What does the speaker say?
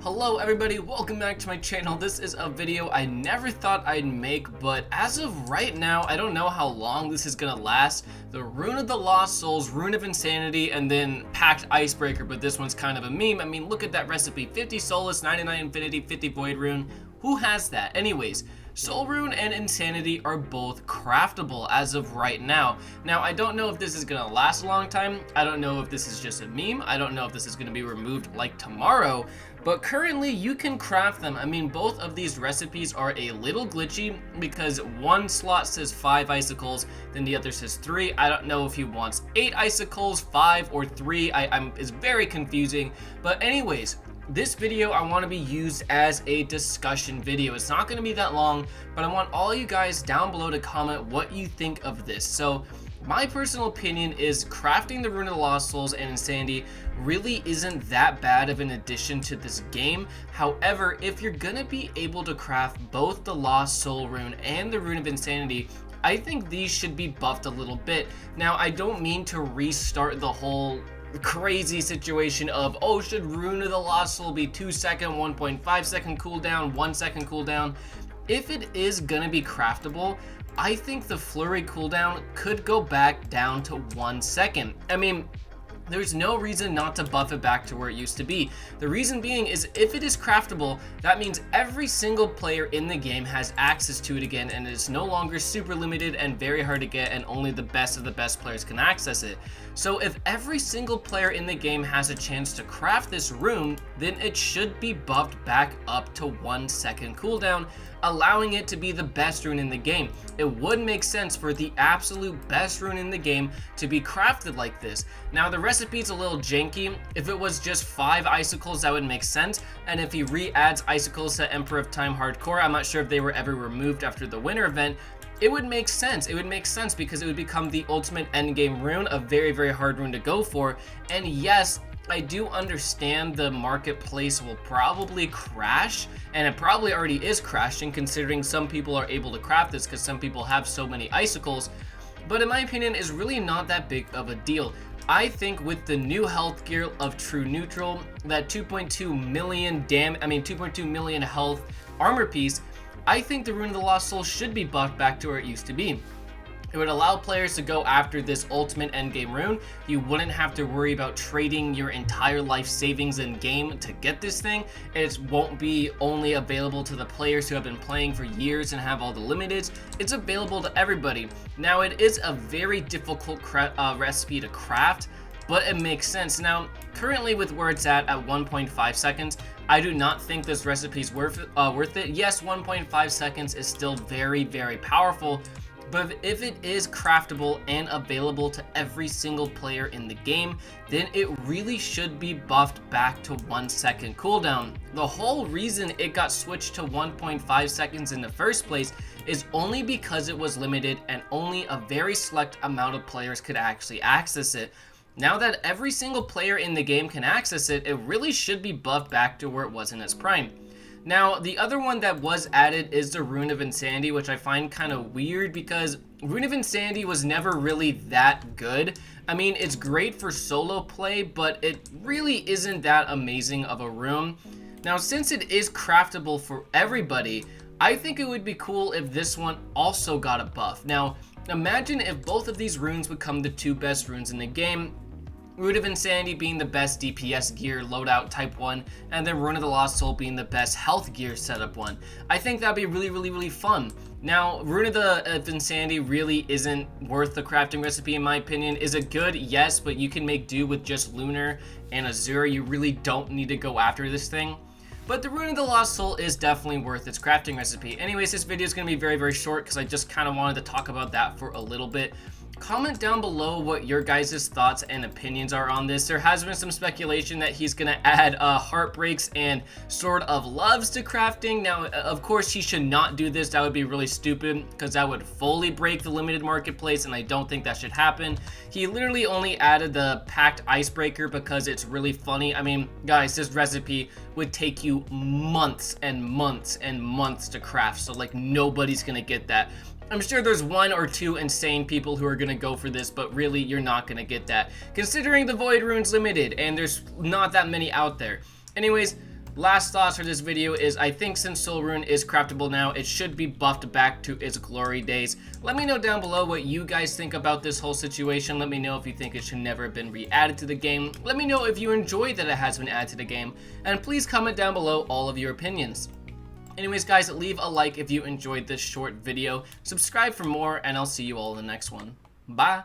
Hello everybody, welcome back to my channel. This is a video I never thought I'd make, but as of right now, I don't know how long this is gonna last. The Rune of the Lost Souls, Rune of Insanity, and then Packed Icebreaker, but this one's kind of a meme. I mean, look at that recipe, 50 Soulless, 99 Infinity, 50 Void Rune. Who has that? Anyways, Soul Rune and Insanity are both craftable as of right now. Now, I don't know if this is gonna last a long time. I don't know if this is just a meme. I don't know if this is gonna be removed like tomorrow, but currently you can craft them. I mean, both of these recipes are a little glitchy because one slot says 5 icicles, then the other says 3. I don't know if he wants 8 icicles, 5, or 3. It's very confusing, but anyways, this video I want to be used as a discussion video. It's not going to be that long, but I want all you guys down below to comment what you think of this. So my personal opinion is crafting the Rune of the Lost Souls and Insanity really isn't that bad of an addition to this game. However, if you're gonna be able to craft both the Lost Soul Rune and the Rune of Insanity, I think these should be buffed a little bit. Now, I don't mean to restart the whole crazy situation of, oh, should Rune of the Lost Soul be 2 second, 1.5 second cooldown, 1 second cooldown? If it is gonna be craftable, I think the flurry cooldown could go back down to 1 second. I mean, there's no reason not to buff it back to where it used to be. The reason being is if it is craftable, that means every single player in the game has access to it again, and it's no longer super limited and very hard to get, and only the best of the best players can access it. So if every single player in the game has a chance to craft this rune, then it should be buffed back up to 1 second cooldown, allowing it to be the best rune in the game. It would make sense for the absolute best rune in the game to be crafted like this. Now, the recipe's a little janky. If it was just 5 icicles, that would make sense. And if he re-adds icicles to Emperor of Time Hardcore, I'm not sure if they were ever removed after the winter event, it would make sense. It would make sense because it would become the ultimate endgame rune, a very, very hard rune to go for. And yes, I do understand the marketplace will probably crash, and it probably already is crashing considering some people are able to craft this because some people have so many icicles, but in my opinion, it's really not that big of a deal. I think with the new health gear of True Neutral, that 2.2 million health armor piece, I think the Rune of the Lost Soul should be buffed back to where it used to be. It would allow players to go after this ultimate endgame rune. You wouldn't have to worry about trading your entire life savings in game to get this thing. It won't be only available to the players who have been playing for years and have all the limiteds. It's available to everybody. Now, it is a very difficult recipe to craft, but it makes sense. Now, currently with where it's at 1.5 seconds, I do not think this recipe is worth it. Yes, 1.5 seconds is still very, very powerful, but if it is craftable and available to every single player in the game, then it really should be buffed back to 1 second cooldown. The whole reason it got switched to 1.5 seconds in the first place is only because it was limited and only a very select amount of players could actually access it. Now that every single player in the game can access it, it really should be buffed back to where it was in its prime. Now, the other one that was added is the Rune of Insanity, which I find kind of weird because Rune of Insanity was never really that good. I mean, it's great for solo play, but it really isn't that amazing of a rune. Now, since it is craftable for everybody, I think it would be cool if this one also got a buff. Now, imagine if both of these runes become the 2 best runes in the game. Rune of Insanity being the best DPS gear loadout type 1, and then Rune of the Lost Soul being the best health gear setup 1. I think that'd be really, really, really fun. Now, Rune of the Insanity really isn't worth the crafting recipe in my opinion. Is it good? Yes, but you can make do with just Lunar and Azure. You really don't need to go after this thing. But the Rune of the Lost Soul is definitely worth its crafting recipe. Anyways, this video is going to be very, very short because I just kind of wanted to talk about that for a little bit. Comment down below what your guys' thoughts and opinions are on this. There has been some speculation that he's going to add Heartbreaks and Sword of Loves to crafting. Now, of course, he should not do this. That would be really stupid because that would fully break the limited marketplace, and I don't think that should happen. He literally only added the Packed Icebreaker because it's really funny. I mean, guys, this recipe would take you months and months and months to craft, so like nobody's going to get that. I'm sure there's 1 or 2 insane people who are going to go for this, but really you're not going to get that considering the Void Rune's limited and there's not that many out there. Anyways, Last thoughts for this video is I think since Soul Rune is craftable now, it should be buffed back to its glory days. Let me know down below what you guys think about this whole situation. Let me know if you think it should never have been re-added to the game. Let me know if you enjoyed that it has been added to the game. And please comment down below all of your opinions. Anyways guys, leave a like if you enjoyed this short video. Subscribe for more, and I'll see you all in the next one. Bye!